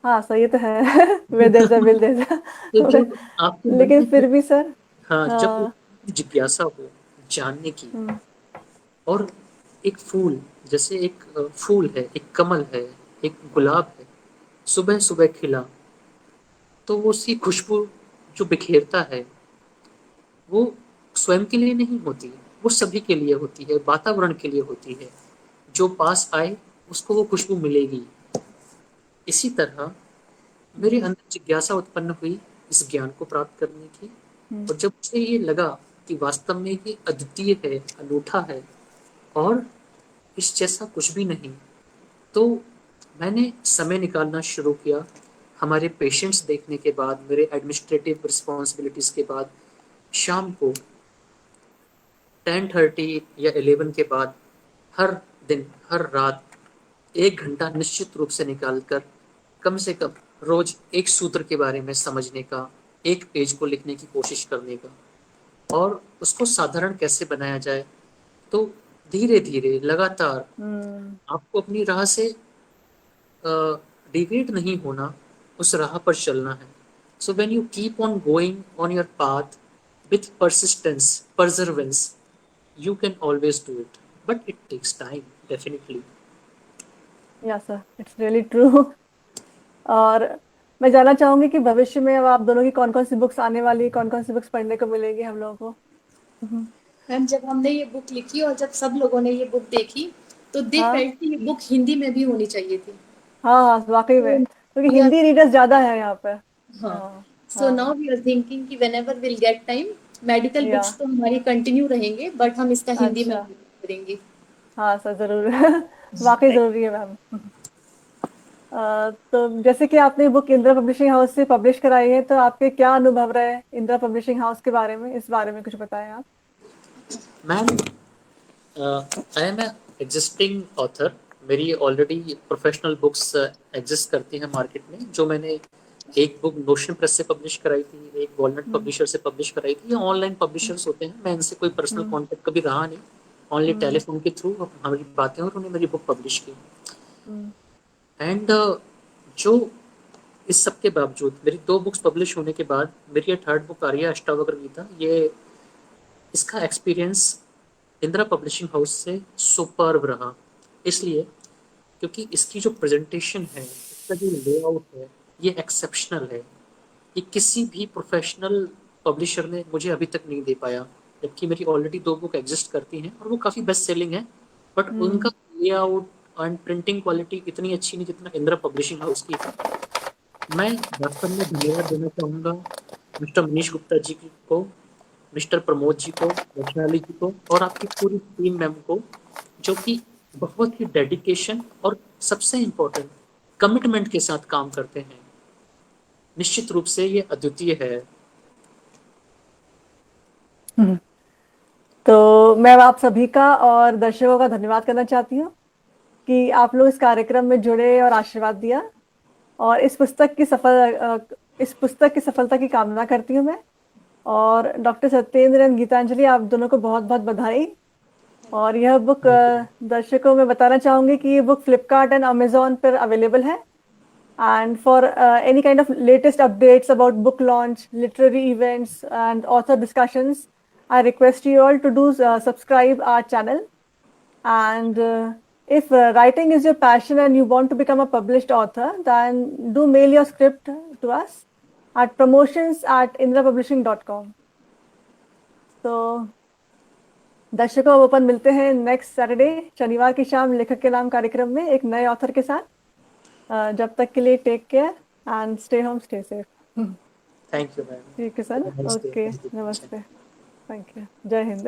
हाँ, सही तो है। वे देर जा विल देर तो जा। जब आपके मन लेकिन में फिर भी सर। हाँ, जब हाँ। जिज्ञासा हो जानने की, हम्म। और एक फूल, जैसे एक फूल है, एक कमल है, एक गुलाब है, सुबह सुबह खिला, तो वो उसकी खुशबू जो बिखेरता है, वो स्वयं के लिए नहीं होती, वो सभी के लिए होती है, वातावरण के लिए होती है। जो पास आए उसको वो खुशबू मिलेगी। इसी तरह मेरे अंदर जिज्ञासा उत्पन्न हुई इस ज्ञान को प्राप्त करने की, और जब मुझे ये लगा कि वास्तव में ये अद्वितीय है, अनूठा है और इस जैसा कुछ भी नहीं, तो मैंने समय निकालना शुरू किया। हमारे पेशेंट्स देखने के बाद, मेरे एडमिनिस्ट्रेटिव रिस्पॉन्सिबिलिटीज़ के बाद, शाम को 10:30 या 11 के बाद हर दिन, हर रात 1 घंटा निश्चित रूप से निकालकर कम से कम रोज एक सूत्र के बारे में समझने का, एक पेज को लिखने की कोशिश करने का, और उसको साधारण कैसे बनाया जाए। तो धीरे धीरे लगातार आपको अपनी राह से डिविएट नहीं होना, उस राह पर चलना है। So when you keep on going on your path with persistence, perseverance, you can always do it. But it takes time, definitely. या सर, इट्स रियली ट्रू। और मैं जानना चाहूंगी कि भविष्य में अब आप दोनों की कौन कौन सी बुक्स आने वाली, कौन कौन सी बुक्स पढ़ने को मिलेगी हम लोगों को। मैम जब हमने ये बुक लिखी और जब सब लोगों ने ये बुक देखी तो दे हाँ फेल्ट कि ये बुक हिंदी में भी होनी चाहिए थी। हाँ हाँ, वाकई में, क्योंकि We are- हिंदी रीडर्स ज्यादा है यहाँ पे। हाँ हाँ so now we are thinking कि whenever will get time medical या बुक्स तो हमारी कंटिन्यू रहेंगे बट हम इसका हिंदी में अच्छा, करेंगे। हाँ सर जरूर। वाकई जरूरी है मैम। तो जैसे कि आपने बुक इंदिरा पब्लिशिंग हाउस से पब्लिश कराई है, तो आपके क्या अनुभव रहे इंदिरा पब्लिशिंग हाउस के बारे में, इस बारे में कुछ बताएं आप। Ma'am, I am existing author. मेरी ऑलरेडी प्रोफेशनल बुक्स एग्जिस्ट करती हैं मार्केट में। जो मैंने एक बुक नोशन प्रेस से पब्लिश कराई थी, एक वॉलनट पब्लिशर से पब्लिश कराई थी। ये ऑनलाइन पब्लिशर्स होते हैं, मैं इनसे कोई पर्सनल कांटेक्ट कभी रहा नहीं, ओनली टेलीफोन के थ्रू हमारी बातें और उन्होंने मेरी बुक पब्लिश की। एंड जो इस सब के बावजूद मेरी 2 बुक्स पब्लिश होने के बाद मेरी ये 3rd बुक आ रही है अष्टावक्र गीता। ये इसका एक्सपीरियंस इंदिरा पब्लिशिंग हाउस से सुपर्ब रहा, इसलिए क्योंकि इसकी जो प्रेजेंटेशन है, इसका जो लेआउट है, ये एक्सेप्शनल है। ये किसी भी प्रोफेशनल पब्लिशर ने मुझे अभी तक नहीं दे पाया, जबकि मेरी ऑलरेडी 2 बुक एग्जिस्ट करती हैं और वो काफ़ी बेस्ट सेलिंग है। बट उनका लेआउट एंड प्रिंटिंग क्वालिटी इतनी अच्छी नहीं जितना इंदिरा पब्लिशिंग हाउस की है। मैं वास्तव में धन्यवाद देना चाहूँगा मिस्टर मनीष गुप्ता जी को, मिस्टर प्रमोद जी को, वैशाली जी को और आपकी पूरी टीम मैम को, जो कि बहुत ही डेडिकेशन और सबसे इम्पोर्टेंट कमिटमेंट के साथ काम करते हैं। निश्चित रूप से ये अद्वितीय है। तो मैं आप सभी का और दर्शकों का धन्यवाद करना चाहती हूँ कि आप लोग इस कार्यक्रम में जुड़े और आशीर्वाद दिया, और इस पुस्तक की सफलता की कामना करती हूँ मैं। और डॉक्टर सत्येंद्र एंड गीतांजलि, आप दोनों को बहुत बहुत बधाई। और यह बुक दर्शकों में बताना चाहूंगी कि ये बुक फ्लिपकार्ट एंड अमेजोन पर अवेलेबल है। And for any kind of latest updates about book launch, literary events, and author discussions, I request you all to do subscribe our channel. And if writing is your passion and you want to become a published author, then do mail your script to us at promotions@indrapublishing.com. तो दर्शकों, अब अपन मिलते हैं next Saturday, शनिवार की शाम, लेखक के नाम कार्यक्रम में एक नए ऑथर के साथ। जब तक के लिए take care and stay home, stay safe. Thank you ma'am. ठीक है सर, नमस्ते। ओके, नमस्ते, थैंक यू, जय हिंद।